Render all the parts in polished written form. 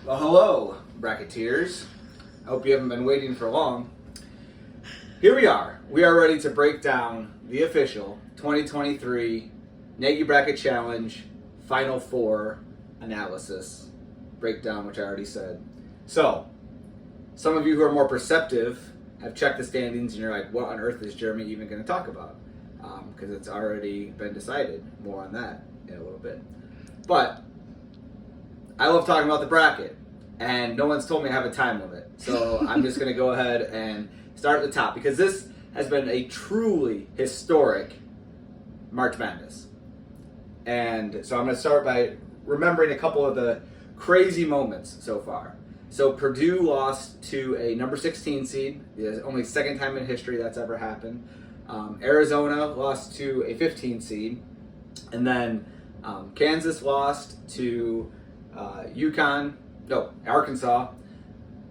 Well, hello, bracketeers. I hope you haven't been waiting for long. Here we are. We are ready to break down the official 2023 Gnagey Bracket Challenge Final Four analysis breakdown, which I already said. So, some of you who are more perceptive have checked the standings and you're like, what on earth is Jeremy even going to talk about? Because it's already been decided. More on that in a little bit. But I love talking about the bracket, and no one's told me I have a time limit. So I'm just going to go ahead and start at the top, because this has been a truly historic March Madness. And so I'm going to start by remembering a couple of the crazy moments so far. So Purdue lost to a number 16 seed. It's only the second time in history that's ever happened. Arizona lost to a 15 seed. And then Kansas lost to Arkansas.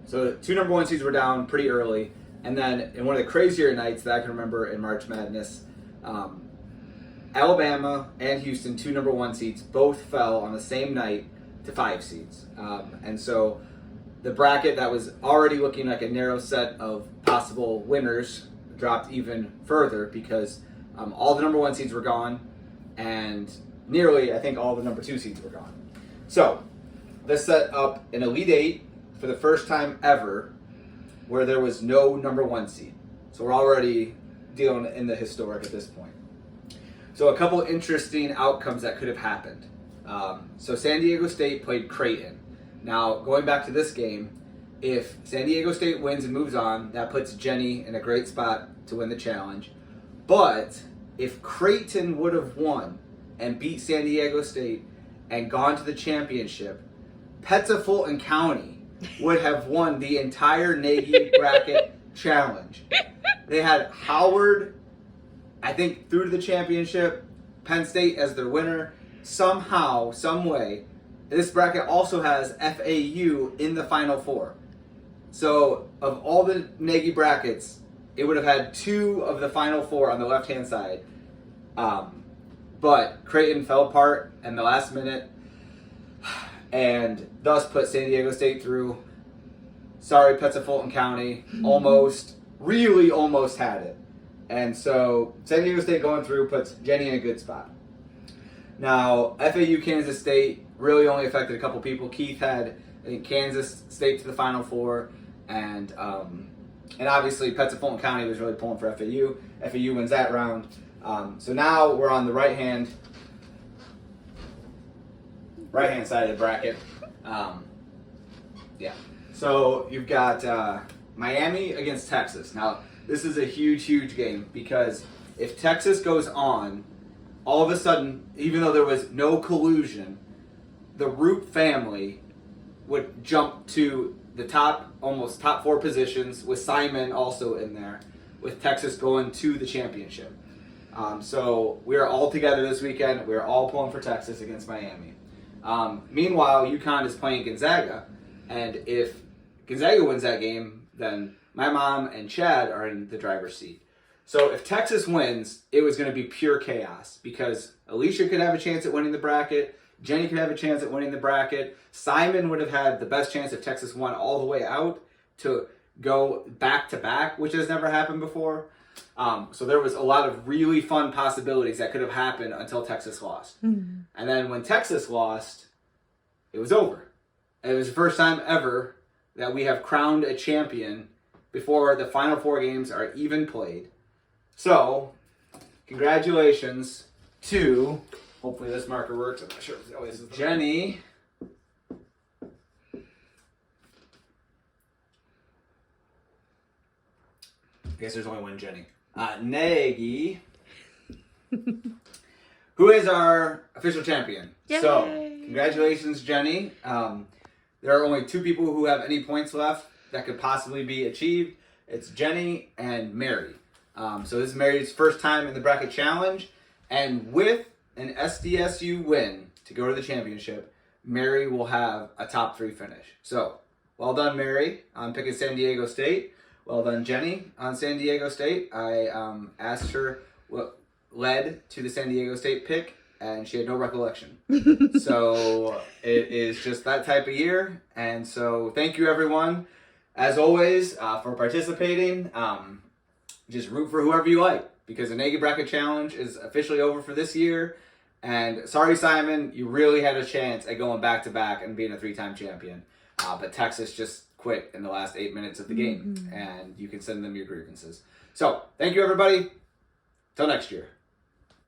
So the two number one seeds were down pretty early. And then in one of the crazier nights that I can remember in March Madness, Alabama and Houston, two number one seeds, both fell on the same night to 5 seeds. And so the bracket that was already looking like a narrow set of possible winners dropped even further, because all the number one seeds were gone, and nearly, I think, all the number two seeds were gone. So this set up an Elite Eight for the first time ever where there was no number one seed. So we're already dealing in the historic at this point. So a couple interesting outcomes that could have happened. So San Diego State played Creighton. Now, going back to this game, if San Diego State wins and moves on, that puts Jenny in a great spot to win the challenge. But if Creighton would have won and beat San Diego State and gone to the championship, Fulton County would have won the entire Gnagey Bracket Challenge. They had Howard, I think, through to the championship, Penn State as their winner. Somehow, some way, this bracket also has FAU in the Final Four. So, of all the Gnagey brackets, it would have had 2 of the Final Four on the left-hand side. But Creighton fell apart in the last minute, and thus put San Diego State through. Sorry, Fulton County, really almost had it. And so San Diego State going through puts Jenny in a good spot. Now, FAU Kansas State really only affected a couple people. Keith had, I think, Kansas State to the Final Four, and obviously Fulton County was really pulling for FAU. FAU wins that round. So now we're on the right hand side of the bracket. So you've got Miami against Texas. Now, this is a huge game, because if Texas goes on, all of a sudden, even though there was no collusion, the Root family would jump to the top 4 positions, with Simon also in there, with Texas going to the championship. So we are all together this weekend. We are all pulling for Texas against Miami. Meanwhile, UConn is playing Gonzaga, and if Gonzaga wins that game, then my mom and Chad are in the driver's seat. So if Texas wins, it was going to be pure chaos, because Alicia could have a chance at winning the bracket, Jenny could have a chance at winning the bracket, Simon would have had the best chance if Texas won all the way out to go back-to-back, which has never happened before. So there was a lot of really fun possibilities that could have happened until Texas lost. Mm-hmm. And then when Texas lost, it was over. It was the first time ever that we have crowned a champion before the Final Four games are even played. So, congratulations to, hopefully this marker works, I'm not sure if it always is, Jenny. I guess there's only one Jenny. Gnagey, who is our official champion. Yay. So, congratulations, Jenny. There are only 2 people who have any points left that could possibly be achieved. It's Jenny and Mary. So this is Mary's first time in the bracket challenge, and with an SDSU win to go to the championship, Mary will have a top 3 finish. So, well done, Mary, on picking San Diego State. Well done, Jenny, on San Diego State. I asked her what led to the San Diego State pick, and she had no recollection. So it is just that type of year. And so thank you, everyone, as always, for participating. Just root for whoever you like, because the Gnagey Bracket Challenge is officially over for this year. And sorry, Simon, you really had a chance at going back-to-back and being a 3-time champion. But Texas just quit in the last 8 minutes of the game, and you can send them your grievances. So thank you, everybody. Till next year.